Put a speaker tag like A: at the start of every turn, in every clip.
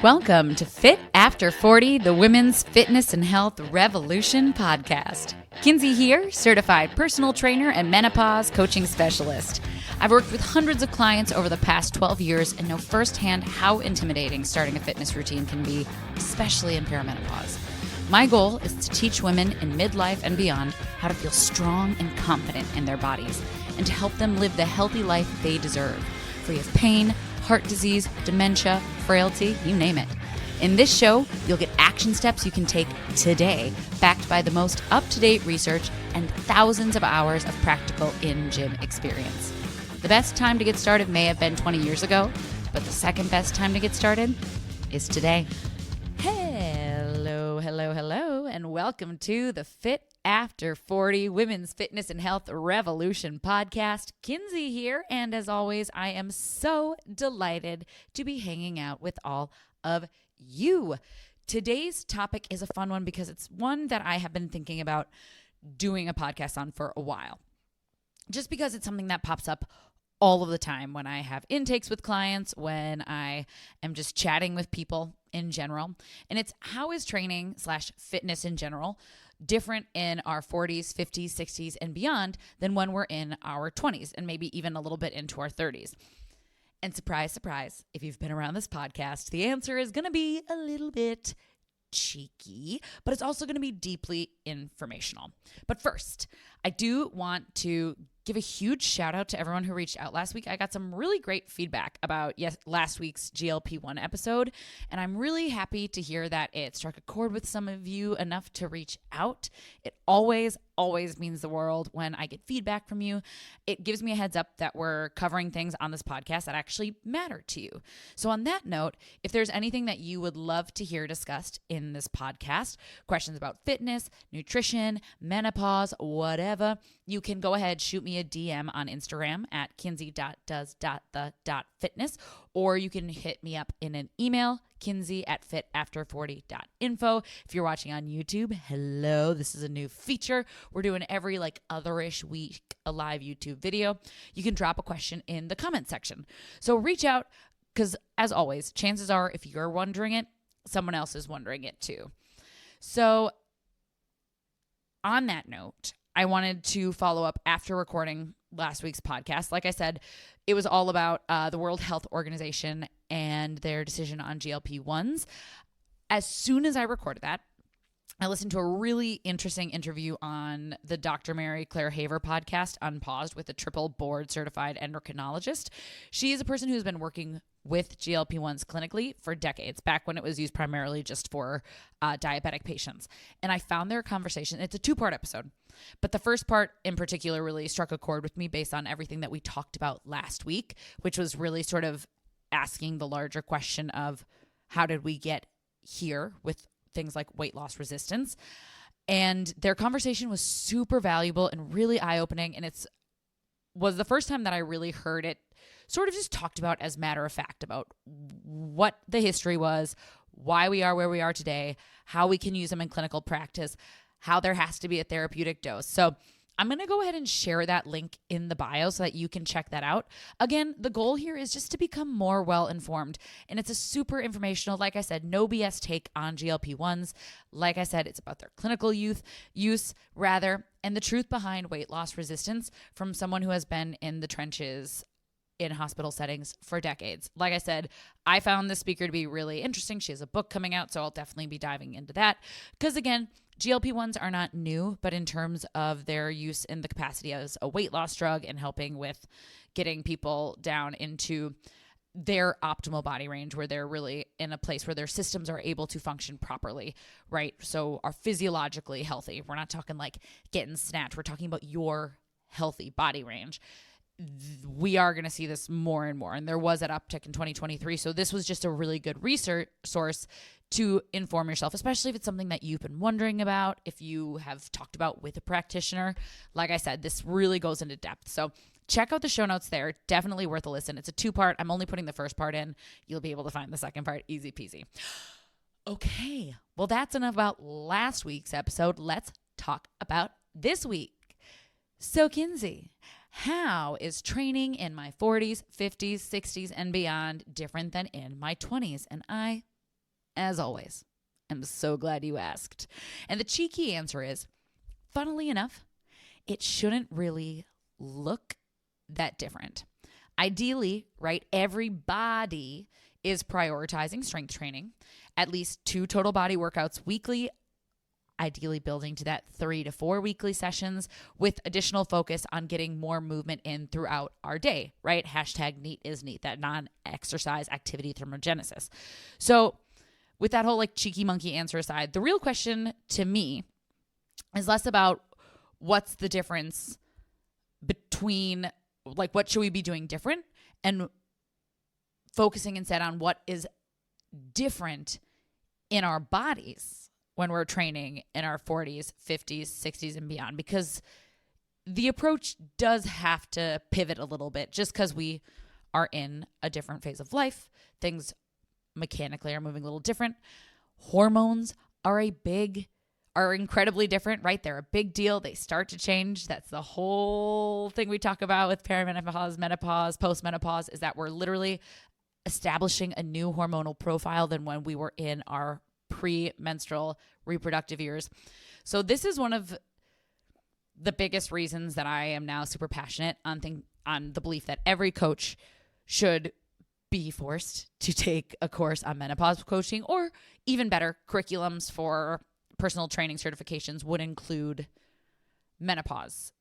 A: Welcome to Fit After 40, the Women's Fitness and Health Revolution podcast. Kinsey here, certified personal trainer and menopause coaching specialist. I've worked with hundreds of clients over the past 12 years and know firsthand how intimidating starting a fitness routine can be, especially in perimenopause. My goal is to teach women in midlife and beyond how to feel strong and confident in their bodies and to help them live the healthy life they deserve, free of pain, heart disease, dementia, frailty, you name it. In this show, you'll get action steps you can take today, backed by the most up-to-date research and thousands of hours of practical in-gym experience. The best time to get started may have been 20 years ago, but the second best time to get started is today. Hello, and welcome to the Fit After 40 Women's Fitness and Health Revolution podcast. Kinsey here, and as always, I am so delighted to be hanging out with all of you. Today's topic is a fun one because it's one that I have been thinking about doing a podcast on for a while. Just because it's something that pops up all of the time when I have intakes with clients, when I am just chatting with people in general. And it's how is training / fitness in general different in our 40s, 50s, 60s, and beyond than when we're in our 20s and maybe even a little bit into our 30s. And surprise, surprise, if you've been around this podcast, the answer is going to be a little bit cheeky, but it's also going to be deeply informational. But first, I do want to give a huge shout out to everyone who reached out last week. I got some really great feedback about last week's GLP-1 episode, and I'm really happy to hear that it struck a chord with some of you enough to reach out. It always means the world when I get feedback from you. It gives me a heads up that we're covering things on this podcast that actually matter to you. So on that note, if there's anything that you would love to hear discussed in this podcast, questions about fitness, nutrition, menopause, whatever, you can go ahead, shoot me a DM on Instagram at kinsey.does.the.fitness, or you can hit me up in an email, kinsey@fitafter40.info. If you're watching on YouTube, hello, this is a new feature. We're doing every otherish week a live YouTube video. You can drop a question in the comment section. So reach out because, as always, chances are if you're wondering it, someone else is wondering it too. So on that note, I wanted to follow up after recording last week's podcast. Like I said, it was all about the World Health Organization and their decision on GLP-1s. As soon as I recorded that, I listened to a really interesting interview on the Dr. Mary Claire Haver podcast, Unpaused, with a triple board certified endocrinologist. She is a person who's been working with GLP-1s clinically for decades, back when it was used primarily just for diabetic patients. And I found their conversation, it's a 2-part episode, but the first part in particular really struck a chord with me based on everything that we talked about last week, which was really sort of asking the larger question of how did we get here with things like weight loss resistance. And their conversation was super valuable and really eye-opening. And was the first time that I really heard it sort of just talked about as matter of fact about what the history was, why we are where we are today, how we can use them in clinical practice, how there has to be a therapeutic dose. So I'm going to go ahead and share that link in the bio so that you can check that out. Again, the goal here is just to become more well-informed, and it's a super informational, like I said, no BS take on GLP-1s. Like I said, it's about their clinical use, and the truth behind weight loss resistance from someone who has been in the trenches in hospital settings for decades. Like I said, I found this speaker to be really interesting. She has a book coming out, so I'll definitely be diving into that. Because again, GLP-1s are not new, but in terms of their use in the capacity as a weight loss drug and helping with getting people down into their optimal body range where they're really in a place where their systems are able to function properly, right? So are physiologically healthy. We're not talking like getting snatched. We're talking about your healthy body range. We are going to see this more and more. And there was that uptick in 2023. So this was just a really good research source to inform yourself, especially if it's something that you've been wondering about, if you have talked about with a practitioner. Like I said, this really goes into depth. So check out the show notes there. Definitely worth a listen. It's a 2-part. I'm only putting the first part in. You'll be able to find the second part easy peasy. Okay. Well, that's enough about last week's episode. Let's talk about this week. So Kinsey, how is training in my 40s, 50s, 60s, and beyond different than in my 20s? And I As always, I'm so glad you asked. And the cheeky answer is, funnily enough, it shouldn't really look that different. Ideally, right, everybody is prioritizing strength training, at least 2 total body workouts weekly, ideally building to that 3 to 4 weekly sessions with additional focus on getting more movement in throughout our day, right? Hashtag neat is neat, that non-exercise activity thermogenesis. So with that whole like cheeky monkey answer aside, the real question to me is less about what's the difference between like what should we be doing different and focusing instead on what is different in our bodies when we're training in our 40s, 50s, 60s, and beyond, because the approach does have to pivot a little bit just because we are in a different phase of life. Things mechanically are moving a little different. Hormones are incredibly different, right? They're a big deal. They start to change. That's the whole thing we talk about with perimenopause, menopause, postmenopause, is that we're literally establishing a new hormonal profile than when we were in our premenstrual reproductive years. So this is one of the biggest reasons that I am now super passionate on the belief that every coach should be forced to take a course on menopause coaching, or even better, curriculums for personal training certifications would include menopause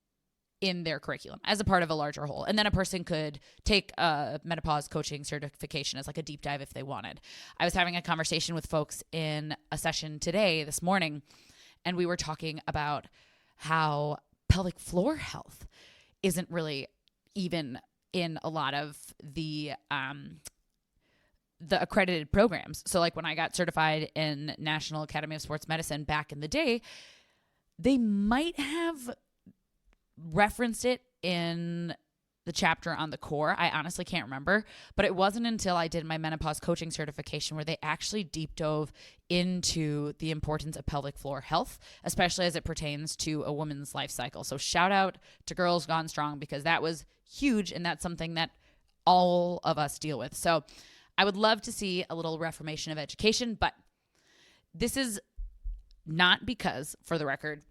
A: in their curriculum as a part of a larger whole. And then a person could take a menopause coaching certification as like a deep dive if they wanted. I was having a conversation with folks in a session this morning, and we were talking about how pelvic floor health isn't really even in a lot of the accredited programs. So like when I got certified in National Academy of Sports Medicine back in the day, they might have referenced it in the chapter on the core. I honestly can't remember, but it wasn't until I did my menopause coaching certification where they actually deep dove into the importance of pelvic floor health, especially as it pertains to a woman's life cycle. So shout out to Girls Gone Strong, because that was huge, and that's something that all of us deal with. So I would love to see a little reformation of education, but this is not because, for the record,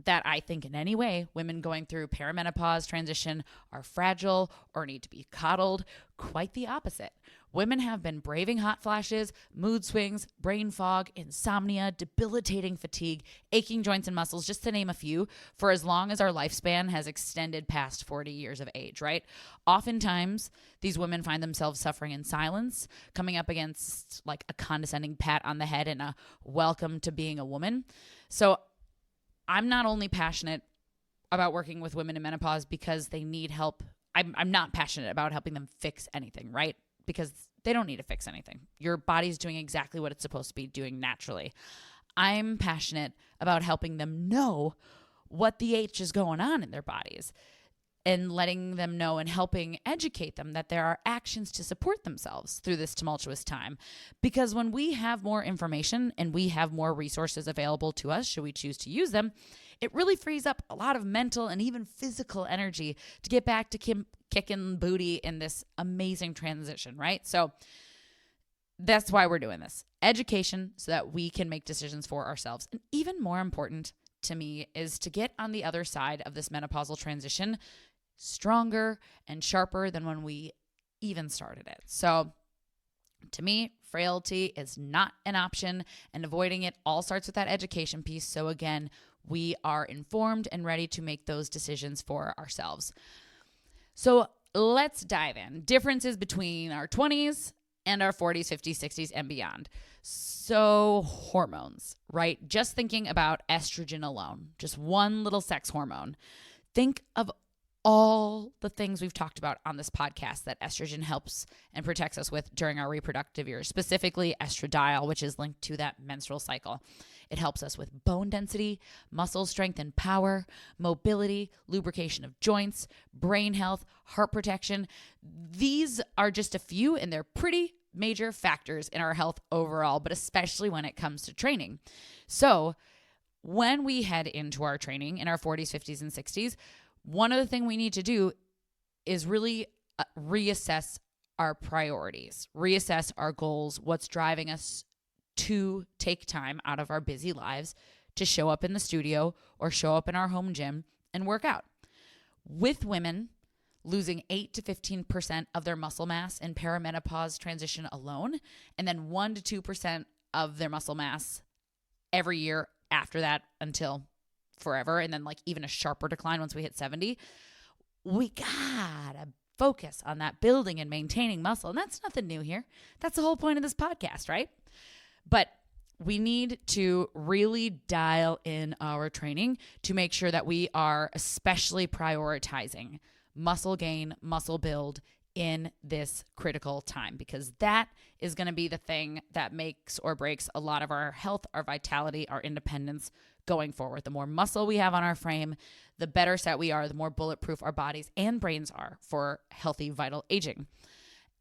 A: that I think in any way women going through perimenopause transition are fragile or need to be coddled. Quite the opposite. Women have been braving hot flashes, mood swings, brain fog, insomnia, debilitating fatigue, aching joints and muscles, just to name a few, for as long as our lifespan has extended past 40 years of age, right? Oftentimes, these women find themselves suffering in silence, coming up against like a condescending pat on the head and a welcome to being a woman. So I'm not only passionate about working with women in menopause because they need help. I'm not passionate about helping them fix anything, right? Because they don't need to fix anything. Your body's doing exactly what it's supposed to be doing naturally. I'm passionate about helping them know what the H is going on in their bodies and letting them know and helping educate them that there are actions to support themselves through this tumultuous time. Because when we have more information and we have more resources available to us, should we choose to use them, it really frees up a lot of mental and even physical energy to get back to kicking booty in this amazing transition, right? So that's why we're doing this. Education so that we can make decisions for ourselves. And even more important to me is to get on the other side of this menopausal transition stronger and sharper than when we even started it. So to me, frailty is not an option, and avoiding it all starts with that education piece. So again, we are informed and ready to make those decisions for ourselves. So let's dive in. Differences between our 20s and our 40s, 50s, 60s, and beyond. So hormones, right? Just thinking about estrogen alone, just one little sex hormone. Think of all the things we've talked about on this podcast that estrogen helps and protects us with during our reproductive years, specifically estradiol, which is linked to that menstrual cycle. It helps us with bone density, muscle strength and power, mobility, lubrication of joints, brain health, heart protection. These are just a few, and they're pretty major factors in our health overall, but especially when it comes to training. So when we head into our training in our 40s, 50s, and 60s, one other thing we need to do is really reassess our priorities, reassess our goals, what's driving us to take time out of our busy lives to show up in the studio or show up in our home gym and work out. With women losing 8 to 15% of their muscle mass in perimenopause transition alone, and then 1 to 2% of their muscle mass every year after that until forever, and then like even a sharper decline once we hit 70, we gotta focus on that building and maintaining muscle. And that's nothing new here. That's the whole point of this podcast, right? But we need to really dial in our training to make sure that we are especially prioritizing muscle gain, muscle build in this critical time, because that is going to be the thing that makes or breaks a lot of our health, our vitality, our independence going forward. The more muscle we have on our frame, the better set we are, the more bulletproof our bodies and brains are for healthy, vital aging.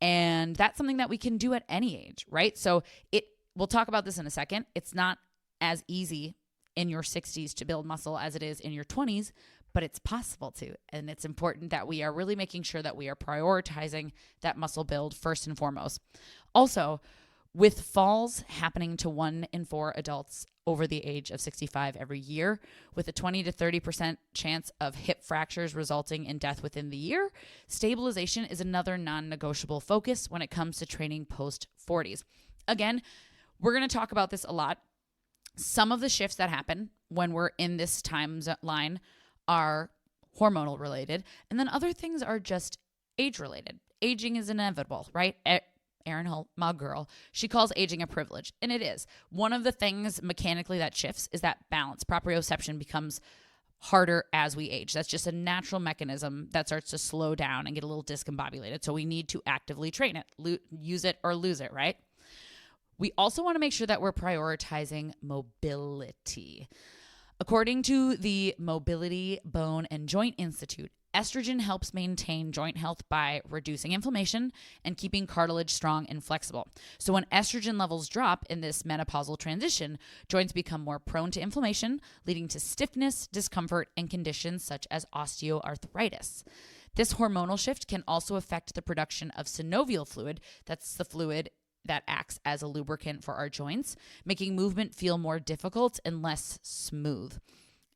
A: And that's something that we can do at any age, right? So we'll talk about this in a second. It's not as easy in your 60s to build muscle as it is in your 20s, but it's possible to. And it's important that we are really making sure that we are prioritizing that muscle build first and foremost. Also, with falls happening to 1 in 4 adults over the age of 65 every year, with a 20 to 30% chance of hip fractures resulting in death within the year, stabilization is another non-negotiable focus when it comes to training post-40s. Again, we're going to talk about this a lot. Some of the shifts that happen when we're in this timeline are hormonal related, and then other things are just age related. Aging is inevitable, right? Erin Holt, my girl, she calls aging a privilege, and it is. One of the things mechanically that shifts is that balance. Proprioception becomes harder as we age. That's just a natural mechanism that starts to slow down and get a little discombobulated. So we need to actively train it, use it or lose it, right? We also want to make sure that we're prioritizing mobility. According to the Mobility, Bone, and Joint Institute, estrogen helps maintain joint health by reducing inflammation and keeping cartilage strong and flexible. So when estrogen levels drop in this menopausal transition, joints become more prone to inflammation, leading to stiffness, discomfort, and conditions such as osteoarthritis. This hormonal shift can also affect the production of synovial fluid. That's the fluid that acts as a lubricant for our joints, making movement feel more difficult and less smooth.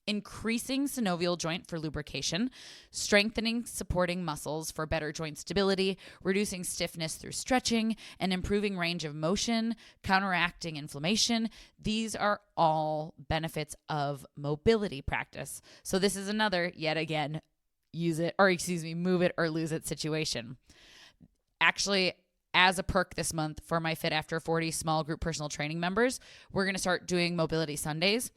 A: Increasing synovial joint for lubrication, strengthening supporting muscles for better joint stability, reducing stiffness through stretching, and improving range of motion, counteracting inflammation. These are all benefits of mobility practice. So this is another, yet again, move it or lose it situation. Actually, as a perk this month for my Fit After 40 small group personal training members, we're going to start doing Mobility Sundays.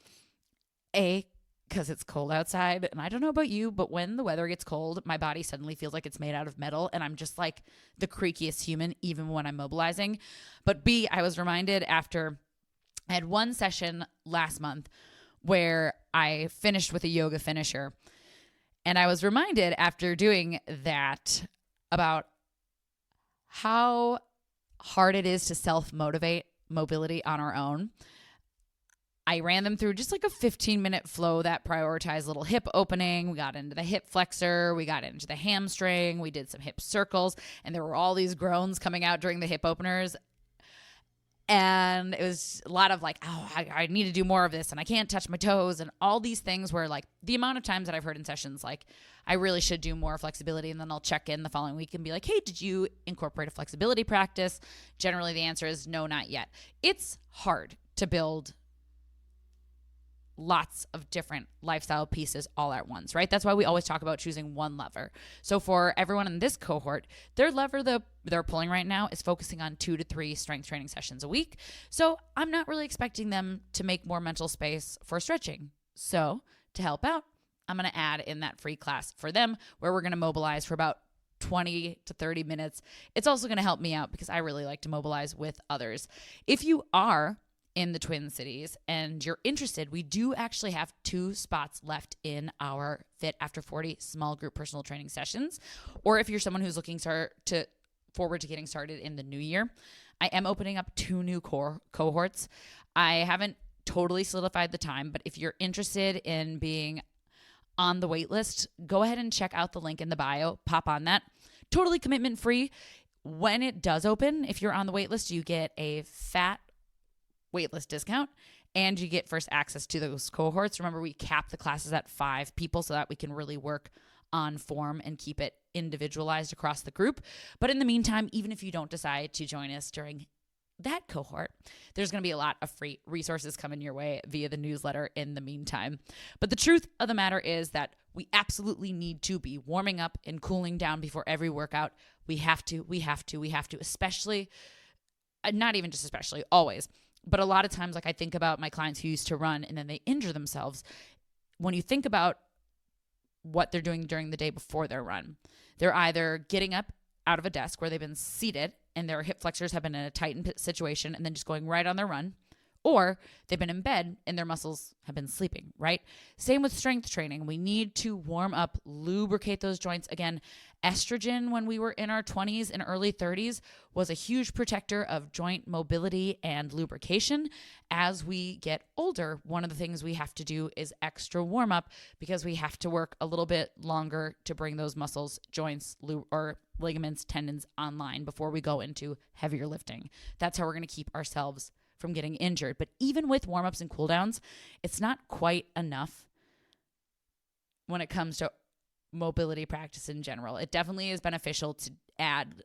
A: Because it's cold outside, and I don't know about you, but when the weather gets cold, my body suddenly feels like it's made out of metal, and I'm just like the creakiest human, even when I'm mobilizing. But B, I was reminded after I had one session last month where I finished with a yoga finisher, and I was reminded after doing that about how hard it is to self-motivate mobility on our own. I ran them through just like a 15-minute flow that prioritized a little hip opening. We got into the hip flexor. We got into the hamstring. We did some hip circles. And there were all these groans coming out during the hip openers. And it was a lot of like, I need to do more of this. And I can't touch my toes. And all these things where like the amount of times that I've heard in sessions, like I really should do more flexibility. And then I'll check in the following week and be like, hey, did you incorporate a flexibility practice? Generally, the answer is no, not yet. It's hard to build lots of different lifestyle pieces all at once, right? That's why we always talk about choosing one lever. So for everyone in this cohort, their lever they're pulling right now is focusing on 2 to 3 strength training sessions a week. So I'm not really expecting them to make more mental space for stretching. So to help out, I'm going to add in that free class for them where we're going to mobilize for about 20 to 30 minutes. It's also going to help me out because I really like to mobilize with others. If you are in the Twin Cities and you're interested, we do actually have 2 spots left in our Fit After 40 small group personal training sessions. Or if you're someone who's looking forward to getting started in the new year, I am opening up 2 new cohorts. I haven't totally solidified the time, but if you're interested in being on the wait list, go ahead and check out the link in the bio, pop on that. Totally commitment free. When it does open, if you're on the wait list, you get a fat waitlist discount, and you get first access to those cohorts. Remember, we cap the classes at 5 people so that we can really work on form and keep it individualized across the group. But in the meantime, even if you don't decide to join us during that cohort, there's going to be a lot of free resources coming your way via the newsletter in the meantime. But the truth of the matter is that we absolutely need to be warming up and cooling down before every workout. We have to, especially, not even just especially, always. But a lot of times, like I think about my clients who used to run and then they injure themselves. When you think about what they're doing during the day before their run, they're either getting up out of a desk where they've been seated and their hip flexors have been in a tightened situation and then just going right on their run, or they've been in bed and their muscles have been sleeping, right? Same with strength training. We need to warm up, lubricate those joints. Again, estrogen when we were in our 20s and early 30s was a huge protector of joint mobility and lubrication. As we get older, one of the things we have to do is extra warm up because we have to work a little bit longer to bring those muscles, joints, or ligaments, tendons online before we go into heavier lifting. That's how we're going to keep ourselves from getting injured. But even with warm-ups and cooldowns, it's not quite enough when it comes to mobility practice in general. It definitely is beneficial to add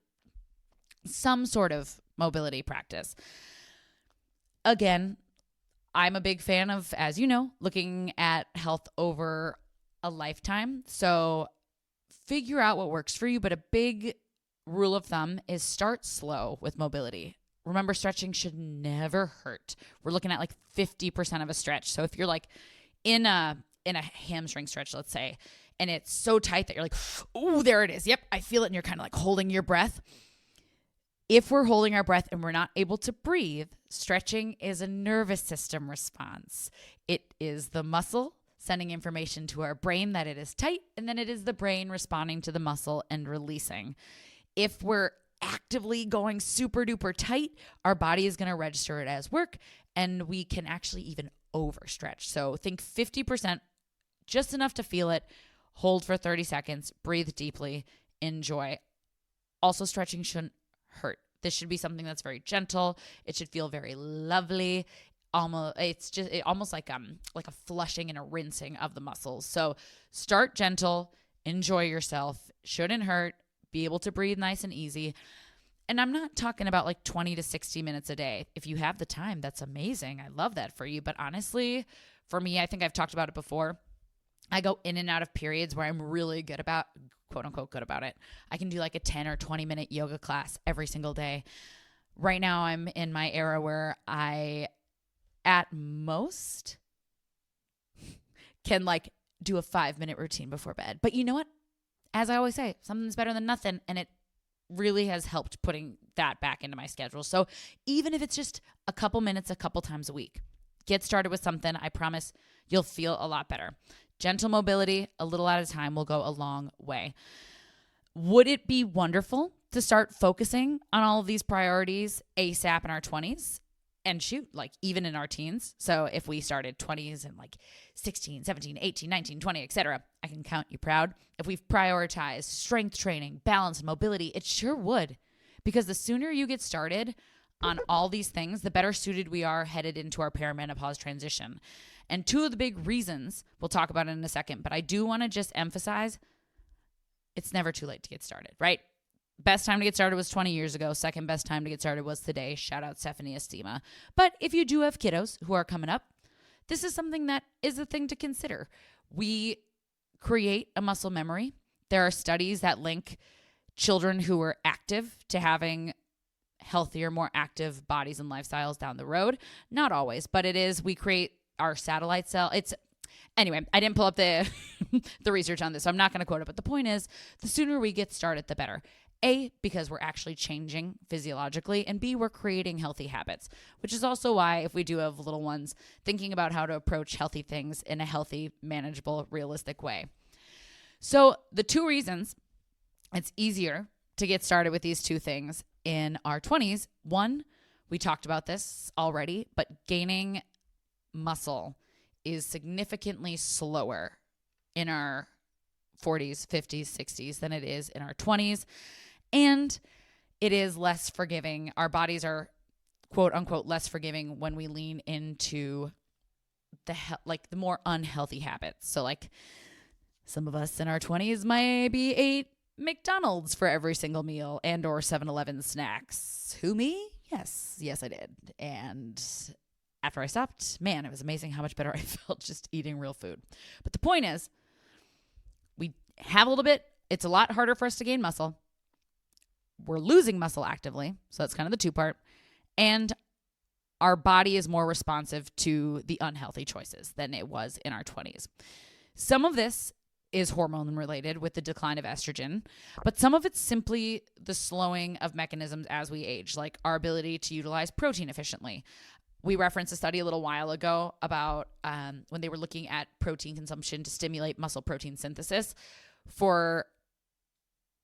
A: some sort of mobility practice. Again, I'm a big fan of, as you know, looking at health over a lifetime. So figure out what works for you, but a big rule of thumb is start slow with mobility. Remember, stretching should never hurt. We're looking at like 50% of a stretch. So if you're like in a hamstring stretch, let's say, and it's so tight that you're like, oh, there it is. Yep, I feel it. And you're kind of like holding your breath. If we're holding our breath and we're not able to breathe, stretching is a nervous system response. It is the muscle sending information to our brain that it is tight, and then it is the brain responding to the muscle and releasing. If we're actively going super duper tight, our body is going to register it as work, and we can actually even overstretch. So think 50%, just enough to feel it. Hold for 30 seconds, breathe deeply, enjoy. Also, stretching shouldn't hurt. This should be something that's very gentle. It should feel very lovely. Almost like a flushing and a rinsing of the muscles. So start gentle, enjoy yourself, shouldn't hurt, be able to breathe nice and easy. And I'm not talking about like 20 to 60 minutes a day. If you have the time, that's amazing. I love that for you. But honestly, for me, I think I've talked about it before. I go in and out of periods where I'm really good about, quote unquote, good about it. I can do like a 10 or 20 minute yoga class every single day. Right now, I'm in my era where I, at most, can like do a 5-minute routine before bed. But you know what? As I always say, something's better than nothing. And it really has helped putting that back into my schedule. So even if it's just a couple minutes, a couple times a week, get started with something. I promise you'll feel a lot better. Gentle mobility, a little at a time, will go a long way. Would it be wonderful to start focusing on all of these priorities ASAP in our 20s? And shoot, like even in our teens. So if we started 20s and like 16, 17, 18, 19, 20, etc., I can count you proud. If we've prioritized strength training, balance, and mobility, it sure would. Because the sooner you get started on all these things, the better suited we are headed into our perimenopause transition. And two of the big reasons, we'll talk about it in a second, but I do want to just emphasize, it's never too late to get started, right? Best time to get started was 20 years ago. Second best time to get started was today. Shout out Stephanie Estima. But if you do have kiddos who are coming up, this is something that is a thing to consider. We create a muscle memory. There are studies that link children who are active to having healthier, more active bodies and lifestyles down the road. Not always, but it is. We create our satellite cell. Anyway, I didn't pull up the research on this, so I'm not going to quote it. But the point is, the sooner we get started, the better. A, because we're actually changing physiologically, and B, we're creating healthy habits, which is also why, if we do have little ones, thinking about how to approach healthy things in a healthy, manageable, realistic way. So the two reasons it's easier to get started with these two things in our 20s, one, we talked about this already, but gaining muscle is significantly slower in our 40s, 50s, 60s than it is in our 20s. And it is less forgiving. Our bodies are quote unquote less forgiving when we lean into the more unhealthy habits. So like some of us in our 20s maybe ate McDonald's for every single meal and or 7-Eleven snacks. Who, me? Yes, I did. And after I stopped, man, it was amazing how much better I felt just eating real food. But the point is, we have a little bit. It's a lot harder for us to gain muscle. We're losing muscle actively. So that's kind of the two part. And our body is more responsive to the unhealthy choices than it was in our 20s. Some of this is hormone related with the decline of estrogen, but some of it's simply the slowing of mechanisms as we age, like our ability to utilize protein efficiently. We referenced a study a little while ago about when they were looking at protein consumption to stimulate muscle protein synthesis. For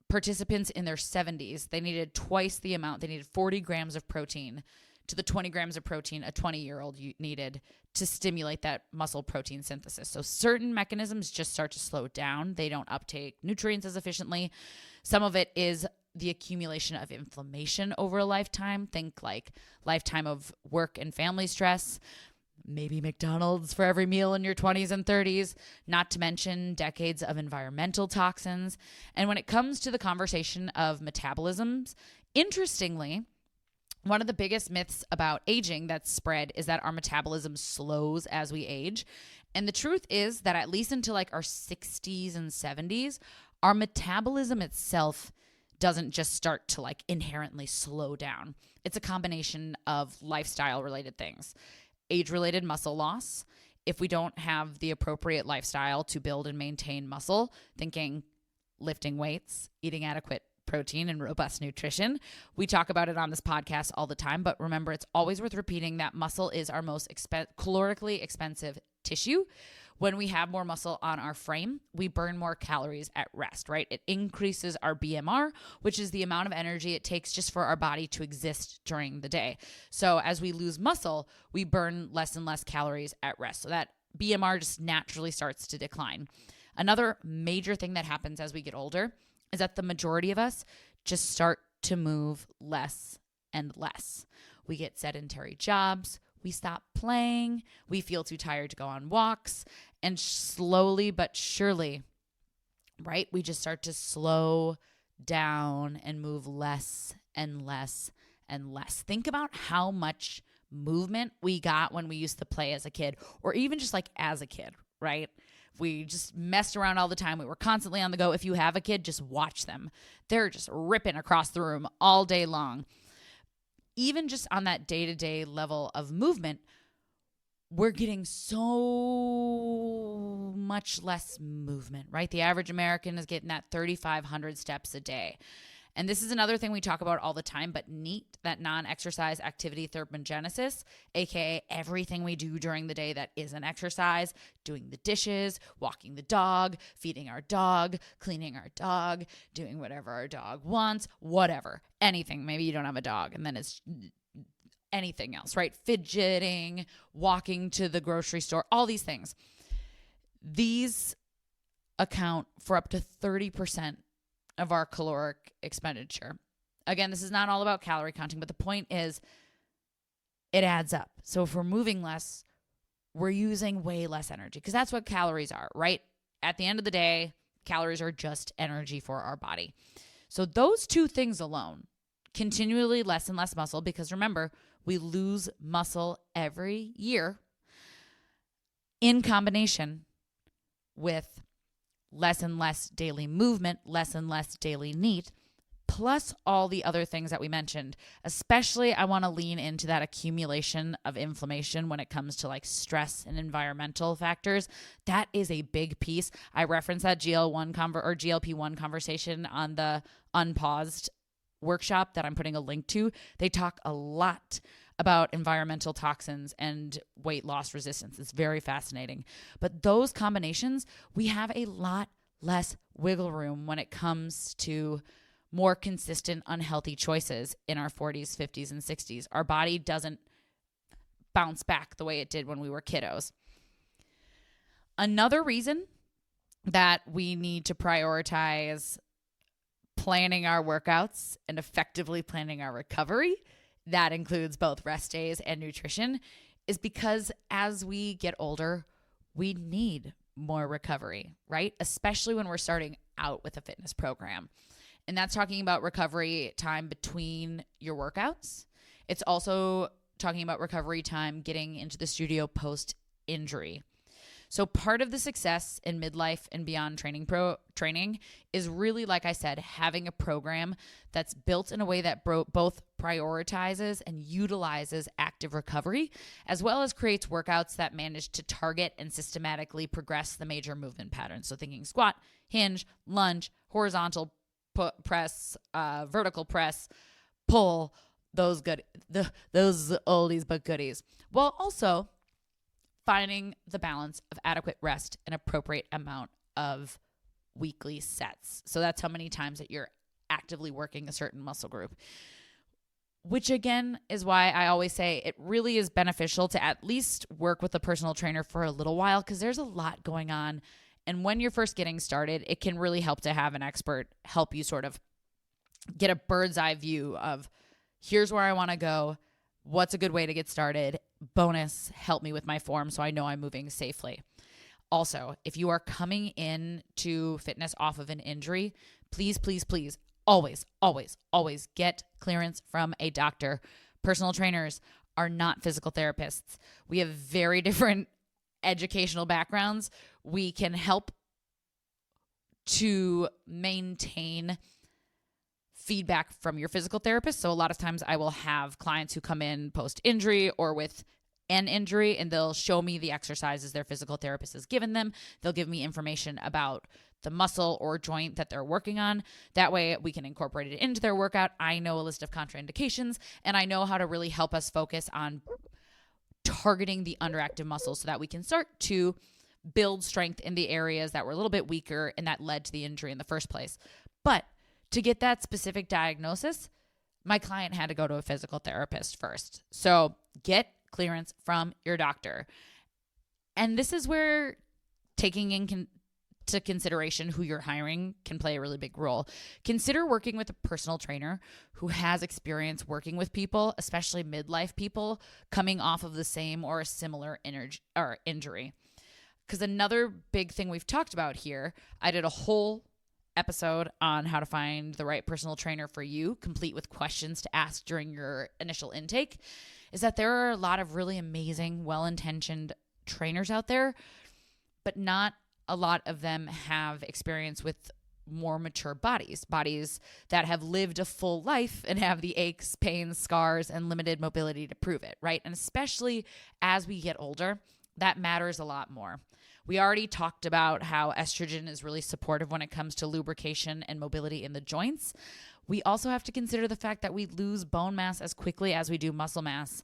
A: participants in their 70s, they needed twice the amount. They needed 40 grams of protein to the 20 grams of protein a 20-year-old needed to stimulate that muscle protein synthesis. So certain mechanisms just start to slow down. They don't uptake nutrients as efficiently. Some of it is the accumulation of inflammation over a lifetime. Think like lifetime of work and family stress, maybe McDonald's for every meal in your 20s and 30s, not to mention decades of environmental toxins. And when it comes to the conversation of metabolisms, interestingly, one of the biggest myths about aging that's spread is that our metabolism slows as we age. And the truth is that at least until like our 60s and 70s, our metabolism itself doesn't just start to like inherently slow down. It's a combination of lifestyle related things. Age-related muscle loss. If we don't have the appropriate lifestyle to build and maintain muscle, thinking lifting weights, eating adequate protein and robust nutrition. We talk about it on this podcast all the time, but remember, it's always worth repeating that muscle is our most calorically expensive tissue. When we have more muscle on our frame, we burn more calories at rest, right? It increases our BMR, which is the amount of energy it takes just for our body to exist during the day. So as we lose muscle, we burn less and less calories at rest. So that BMR just naturally starts to decline. Another major thing that happens as we get older is that the majority of us just start to move less and less. We get sedentary jobs. We stop playing. We feel too tired to go on walks. And slowly but surely, right, we just start to slow down and move less and less and less. Think about how much movement we got when we used to play as a kid, or even just like as a kid, right? We just messed around all the time. We were constantly on the go. If you have a kid, just watch them. They're just ripping across the room all day long. Even just on that day-to-day level of movement, we're getting so much less movement, right? The average American is getting that 3,500 steps a day. And this is another thing we talk about all the time, but NEAT, that non-exercise activity thermogenesis, aka everything we do during the day that isn't exercise, doing the dishes, walking the dog, feeding our dog, cleaning our dog, doing whatever our dog wants, whatever, anything. Maybe you don't have a dog, and then it's anything else, right? Fidgeting, walking to the grocery store, all these things. These account for up to 30% of our caloric expenditure. Again, this is not all about calorie counting, but the point is it adds up. So if we're moving less, we're using way less energy, because that's what calories are, right? At the end of the day, calories are just energy for our body. So those two things alone, continually less and less muscle, because remember, we lose muscle every year, in combination with less and less daily movement, less and less daily NEAT, plus all the other things that we mentioned. Especially, I want to lean into that accumulation of inflammation when it comes to like stress and environmental factors. That is a big piece. I referenced that GLP-1 conversation on the Unpaused workshop that I'm putting a link to. They talk a lot about environmental toxins and weight loss resistance. It's very fascinating. But those combinations, we have a lot less wiggle room when it comes to more consistent unhealthy choices in our 40s, 50s, and 60s. Our body doesn't bounce back the way it did when we were kiddos. Another reason that we need to prioritize planning our workouts and effectively planning our recovery that includes both rest days and nutrition, is because as we get older, we need more recovery, right? Especially when we're starting out with a fitness program. And that's talking about recovery time between your workouts. It's also talking about recovery time getting into the studio post injury. So part of the success in midlife and beyond training is really, like I said, having a program that's built in a way that both prioritizes and utilizes active recovery, as well as creates workouts that manage to target and systematically progress the major movement patterns. So thinking squat, hinge, lunge, horizontal press, vertical press, pull, those oldies but goodies, while also finding the balance of adequate rest and appropriate amount of weekly sets. So that's how many times that you're actively working a certain muscle group, which again is why I always say it really is beneficial to at least work with a personal trainer for a little while, because there's a lot going on. And when you're first getting started, it can really help to have an expert help you sort of get a bird's eye view of here's where I want to go. What's a good way to get started? Bonus, help me with my form so I know I'm moving safely. Also, if you are coming in to fitness off of an injury, please, please, please, always, always, always get clearance from a doctor. Personal trainers are not physical therapists. We have very different educational backgrounds. We can help to maintain feedback from your physical therapist. So a lot of times I will have clients who come in post-injury or with an injury, and they'll show me the exercises their physical therapist has given them. They'll give me information about the muscle or joint that they're working on. That way we can incorporate it into their workout. I know a list of contraindications, and I know how to really help us focus on targeting the underactive muscles so that we can start to build strength in the areas that were a little bit weaker and that led to the injury in the first place. But to get that specific diagnosis, my client had to go to a physical therapist first. So get clearance from your doctor. And this is where taking into consideration who you're hiring can play a really big role. Consider working with a personal trainer who has experience working with people, especially midlife people, coming off of the same or a similar injury. Because another big thing we've talked about here, I did a whole episode on how to find the right personal trainer for you, complete with questions to ask during your initial intake, is that there are a lot of really amazing, well-intentioned trainers out there, but not a lot of them have experience with more mature bodies that have lived a full life and have the aches, pains, scars, and limited mobility to prove it, right? And especially as we get older, that matters a lot more. We already talked about how estrogen is really supportive when it comes to lubrication and mobility in the joints. We also have to consider the fact that we lose bone mass as quickly as we do muscle mass.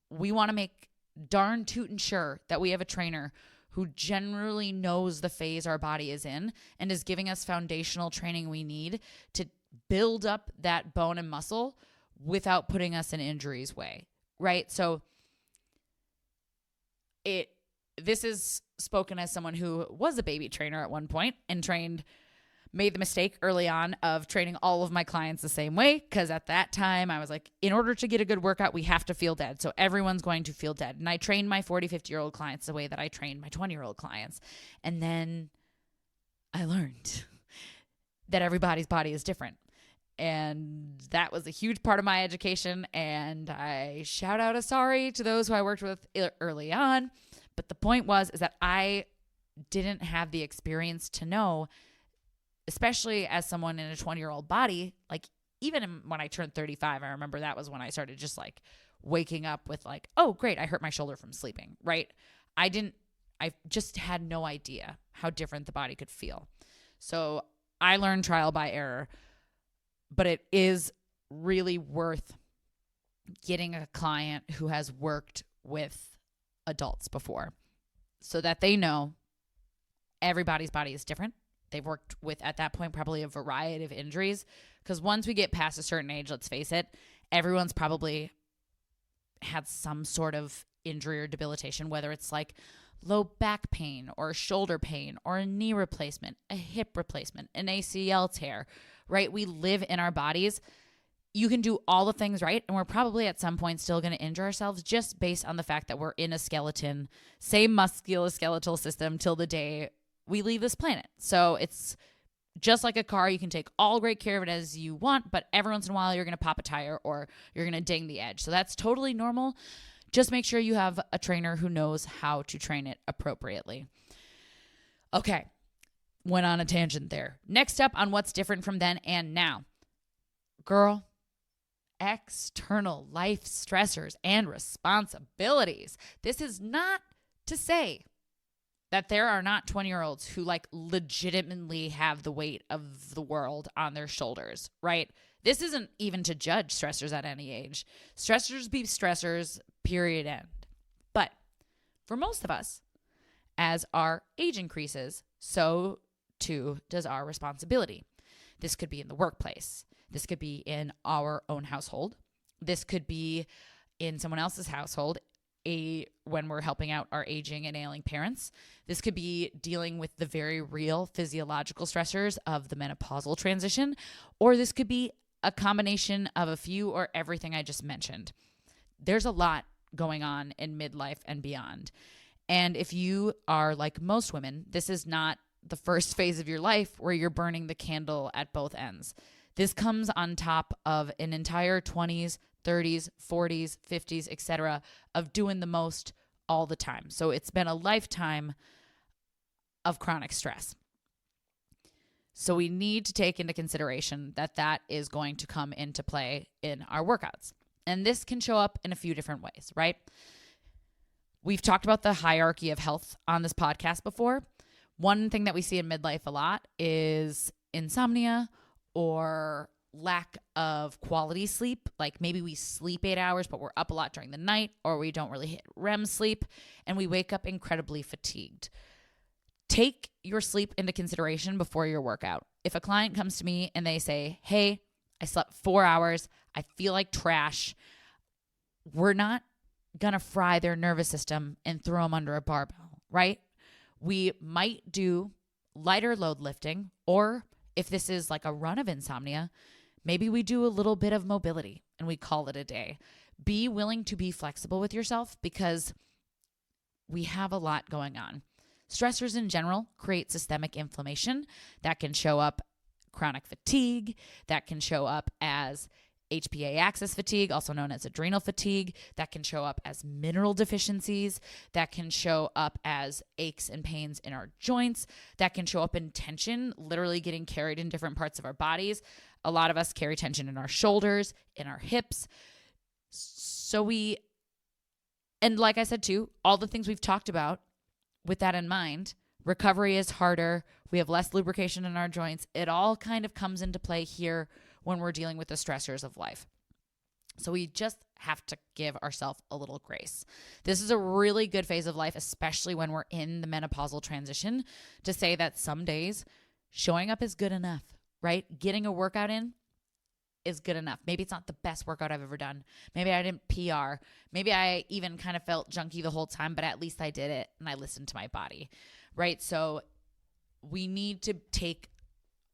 A: We want to make darn tootin' sure that we have a trainer who generally knows the phase our body is in and is giving us foundational training we need to build up that bone and muscle without putting us in injury's way, right? So this is spoken as someone who was a baby trainer at one point and made the mistake early on of training all of my clients the same way, because at that time I was like, in order to get a good workout, we have to feel dead. So everyone's going to feel dead. And I trained my 40, 50-year-old clients the way that I trained my 20-year-old clients. And then I learned that everybody's body is different. And that was a huge part of my education. And I shout out a sorry to those who I worked with early on. But the point is that I didn't have the experience to know, especially as someone in a 20-year-old body, like even when I turned 35, I remember that was when I started just like waking up with like, oh, great, I hurt my shoulder from sleeping, right? I just had no idea how different the body could feel. So I learned trial by error, but it is really worth getting a client who has worked with adults before so that they know everybody's body is different. They've worked with, at that point, probably a variety of injuries, because once we get past a certain age, let's face it, everyone's probably had some sort of injury or debilitation, whether it's like low back pain or shoulder pain or a knee replacement, a hip replacement, an ACL tear, right? We live in our bodies. you can do all the things right, and we're probably at some point still going to injure ourselves just based on the fact that we're in a skeleton, same musculoskeletal system till the day we leave this planet. So it's just like a car. You can take all great care of it as you want, but every once in a while you're going to pop a tire or you're going to ding the edge. So that's totally normal. Just make sure you have a trainer who knows how to train it appropriately. Okay, went on a tangent there. Next up on what's different from then and now. Girl, external life stressors and responsibilities. This is not to say that there are not 20-year-olds who like legitimately have the weight of the world on their shoulders, right? This isn't even to judge stressors at any age. Stressors be stressors, period, end. But for most of us, as our age increases, so too does our responsibility. This could be in the workplace. This could be in our own household. This could be in someone else's household when we're helping out our aging and ailing parents. This could be dealing with the very real physiological stressors of the menopausal transition, or this could be a combination of a few or everything I just mentioned. There's a lot going on in midlife and beyond. And if you are like most women, this is not the first phase of your life where you're burning the candle at both ends. This comes on top of an entire 20s, 30s, 40s, 50s, etc. of doing the most all the time. So it's been a lifetime of chronic stress. So we need to take into consideration that that is going to come into play in our workouts. And this can show up in a few different ways, right? We've talked about the hierarchy of health on this podcast before. One thing that we see in midlife a lot is insomnia or lack of quality sleep. Like maybe we sleep 8 hours, but we're up a lot during the night, or we don't really hit REM sleep, and we wake up incredibly fatigued. Take your sleep into consideration before your workout. If a client comes to me and they say, hey, I slept 4 hours, I feel like trash, we're not going to fry their nervous system and throw them under a barbell, right? We might do lighter load lifting, or if this is like a run of insomnia, maybe we do a little bit of mobility and we call it a day. Be willing to be flexible with yourself because we have a lot going on. Stressors in general create systemic inflammation that can show up chronic fatigue, that can show up as HPA axis fatigue, also known as adrenal fatigue, that can show up as mineral deficiencies, that can show up as aches and pains in our joints, that can show up in tension, literally getting carried in different parts of our bodies. A lot of us carry tension in our shoulders, in our hips. And like I said too, all the things we've talked about, with that in mind, recovery is harder. We have less lubrication in our joints. It all kind of comes into play here when we're dealing with the stressors of life. So we just have to give ourselves a little grace. This is a really good phase of life, especially when we're in the menopausal transition, to say that some days showing up is good enough, right? Getting a workout in is good enough. Maybe it's not the best workout I've ever done. Maybe I didn't PR. Maybe I even kind of felt junky the whole time, but at least I did it and I listened to my body, right? So we need to take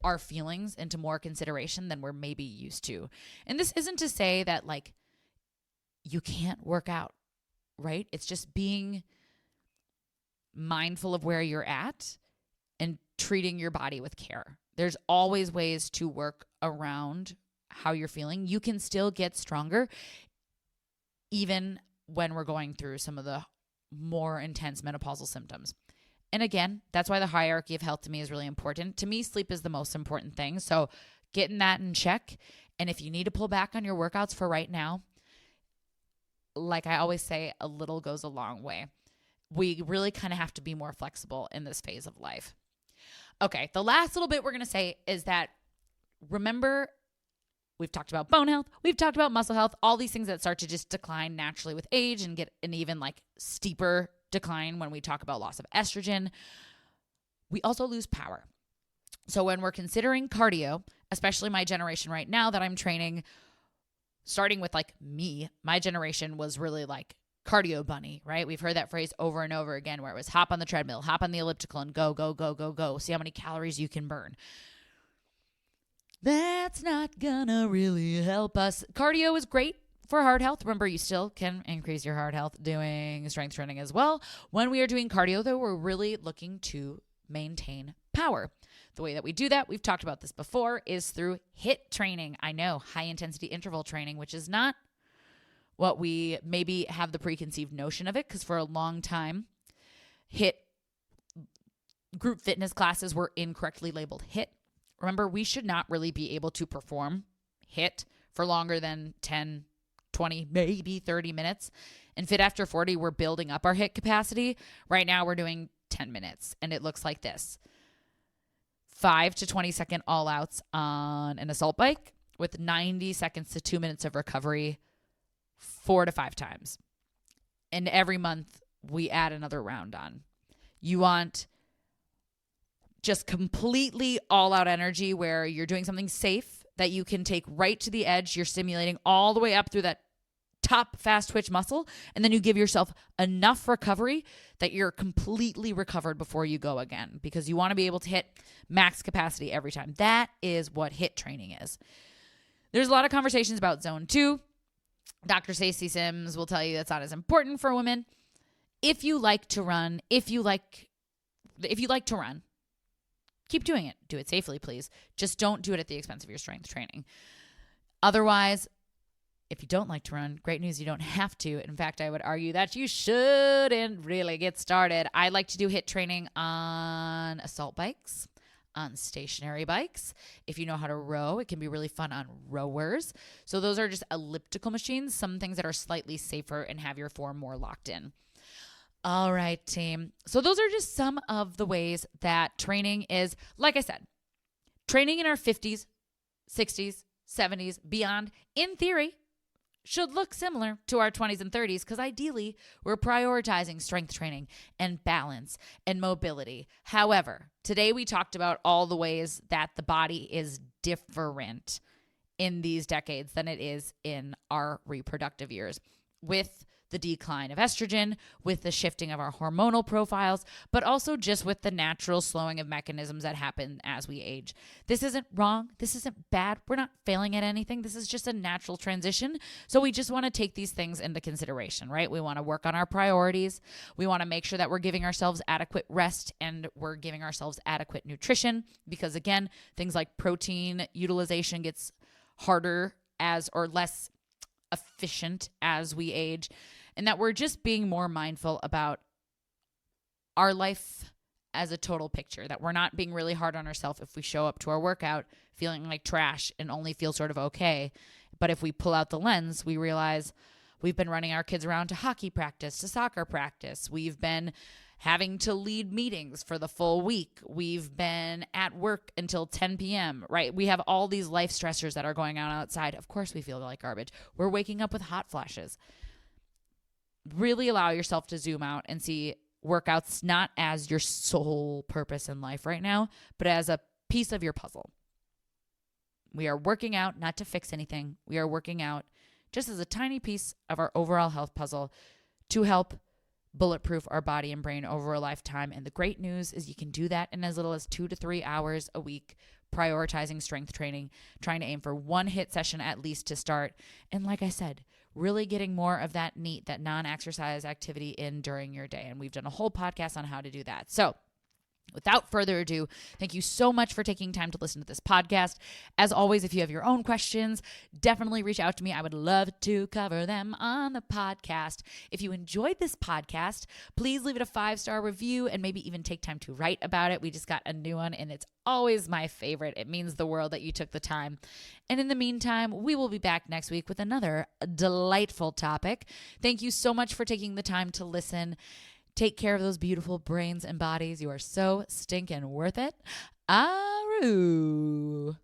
A: our feelings into more consideration than we're maybe used to. And this isn't to say that like you can't work out, right? It's just being mindful of where you're at and treating your body with care. There's always ways to work around how you're feeling. You can still get stronger even when we're going through some of the more intense menopausal symptoms. And again, that's why the hierarchy of health to me is really important. To me, sleep is the most important thing. So getting that in check. And if you need to pull back on your workouts for right now, like I always say, a little goes a long way. We really kind of have to be more flexible in this phase of life. Okay, the last little bit we're going to say is that remember, we've talked about bone health, we've talked about muscle health, all these things that start to just decline naturally with age and get an even like steeper decline when we talk about loss of estrogen. We also lose power. So when we're considering cardio, especially my generation right now that I'm training, starting with like me, my generation was really like cardio bunny, right? We've heard that phrase over and over again where it was hop on the treadmill, hop on the elliptical and go, go, go, go, go. See how many calories you can burn. that's not gonna really help us. Cardio is great for heart health. Remember, you still can increase your heart health doing strength training as well. When we are doing cardio, though, we're really looking to maintain power. The way that we do that, we've talked about this before, is through HIIT training. I know, high intensity interval training, which is not what we maybe have the preconceived notion of it, because for a long time, HIIT group fitness classes were incorrectly labeled HIIT. Remember, we should not really be able to perform HIIT for longer than 10, 20, maybe 30 minutes. In Fit After 40, we're building up our HIIT capacity. Right now, we're doing 10 minutes, and it looks like this. 5 to 20 second all outs on an assault bike with 90 seconds to 2 minutes of recovery 4 to 5 times. And every month, we add another round on. You want just completely all out energy where you're doing something safe that you can take right to the edge. You're stimulating all the way up through that top fast twitch muscle. And then you give yourself enough recovery that you're completely recovered before you go again, because you want to be able to hit max capacity every time. That is what HIIT training is. There's a lot of conversations about zone 2. Dr. Stacey Sims will tell you that's not as important for women. If you like to run, keep doing it. Do it safely, please. Just don't do it at the expense of your strength training. Otherwise, if you don't like to run, great news, you don't have to. In fact, I would argue that you shouldn't really get started. I like to do HIIT training on assault bikes, on stationary bikes. If you know how to row, it can be really fun on rowers. So those are just elliptical machines, some things that are slightly safer and have your form more locked in. All right, team. So those are just some of the ways that training is, like I said, training in our 50s, 60s, 70s, beyond, in theory, should look similar to our 20s and 30s, because ideally we're prioritizing strength training and balance and mobility. However, today we talked about all the ways that the body is different in these decades than it is in our reproductive years, with the decline of estrogen, with the shifting of our hormonal profiles, but also just with the natural slowing of mechanisms that happen as we age. This isn't wrong. This isn't bad. We're not failing at anything. This is just a natural transition. So we just want to take these things into consideration, right? We want to work on our priorities. We want to make sure that we're giving ourselves adequate rest and we're giving ourselves adequate nutrition, because again, things like protein utilization gets harder or less efficient as we age. And that we're just being more mindful about our life as a total picture, that we're not being really hard on ourselves if we show up to our workout feeling like trash and only feel sort of okay. But if we pull out the lens, we realize we've been running our kids around to hockey practice, to soccer practice. We've been having to lead meetings for the full week. We've been at work until 10 p.m., right? We have all these life stressors that are going on outside. Of course we feel like garbage. We're waking up with hot flashes. Really allow yourself to zoom out and see workouts not as your sole purpose in life right now, but as a piece of your puzzle. We are working out not to fix anything. We are working out just as a tiny piece of our overall health puzzle to help bulletproof our body and brain over a lifetime. And the great news is you can do that in as little as 2 to 3 hours a week, prioritizing strength training, trying to aim for one HIIT session at least to start. And like I said, really getting more of that NEAT, that non-exercise activity in during your day. And we've done a whole podcast on how to do that. So without further ado, thank you so much for taking time to listen to this podcast. As always, if you have your own questions, definitely reach out to me. I would love to cover them on the podcast. If you enjoyed this podcast, please leave it a 5-star review and maybe even take time to write about it. We just got a new one and it's always my favorite. It means the world that you took the time. And in the meantime, we will be back next week with another delightful topic. Thank you so much for taking the time to listen. Take care of those beautiful brains and bodies. You are so stinking worth it. Aroo.